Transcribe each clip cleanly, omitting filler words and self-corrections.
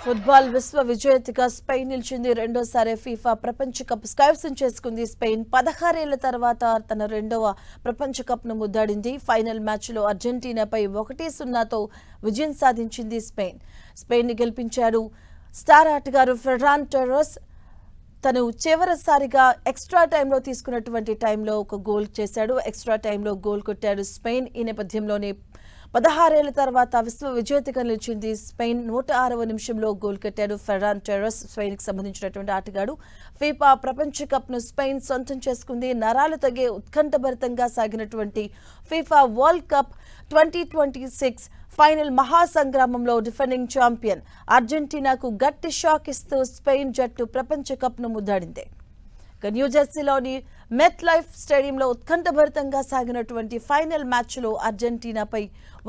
Football విశ్వ విజేతగా Spain నిలిచింది. రెండోసారి ఫీఫా ప్రపంచ కప్ కైవసం చేసుకుంది. స్పెయిన్ 16 ఏళ్ల తర్వాత తన రెండవ ప్రపంచ కప్ను ముద్దాడింది. ఫైనల్ మ్యాచ్లో అర్జెంటీనాపై 1-0తో విజయం సాధించింది స్పెయిన్ ని గెలిపించారు స్టార్ ఆటగారు ఫెర్రాన్ టోరెస్. తను చివరిసారిగా ఎక్స్ట్రా టైంలో తీసుకున్నటువంటి టైంలో ఒక గోల్ చేశాడు. ఎక్స్ట్రా టైంలో గోల్ కొట్టాడు స్పెయిన్. ఈ నేపథ్యంలోనే 16 ఏళ్ల తర్వాత విశ్వ విజేతగా నిలిచింది స్పెయిన్. 106వ నిమిషంలో గోల్ కట్టాడు ఫెర్రాన్ టోరెస్. స్పెయిన్కి సంబంధించినటువంటి ఆటగాడు. ఫీఫా ప్రపంచ కప్ను స్పెయిన్ సొంతం చేసుకుంది. నరాలు తగే ఉత్కంఠభరితంగా సాగినటువంటి ఫీఫా వరల్డ్ కప్ 2026 ఫైనల్ మహాసంగ్రామంలో డిఫెండింగ్ ఛాంపియన్ అర్జెంటీనాకు గట్టి షాక్ ఇస్తూ స్పెయిన్ జట్టు ప్రపంచ కప్ను ముద్దాడింది. న్యూజెర్సీలోని మెట్ లైఫ్ స్టేడియంలో ఉత్కంఠభరితంగా సాగినటువంటి ఫైనల్ మ్యాచ్లో అర్జెంటీనాపై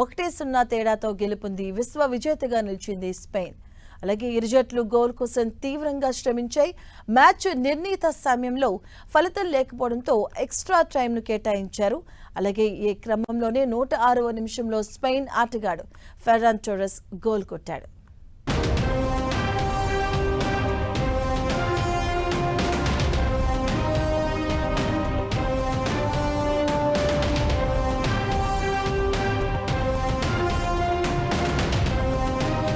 1-0 తేడాతో గెలుపొంది విశ్వ విజేతగా నిలిచింది స్పెయిన్. అలాగే ఇరు జట్లు గోల్ కోసం తీవ్రంగా శ్రమించాయి. మ్యాచ్ నిర్ణీత సమయంలో ఫలితం లేకపోవడంతో ఎక్స్ట్రా టైంను కేటాయించారు. అలాగే ఈ క్రమంలోనే 106వ నిమిషంలో స్పెయిన్ ఆటగాడు ఫెర్రాన్ టోరెస్ గోల్ కొట్టాడు.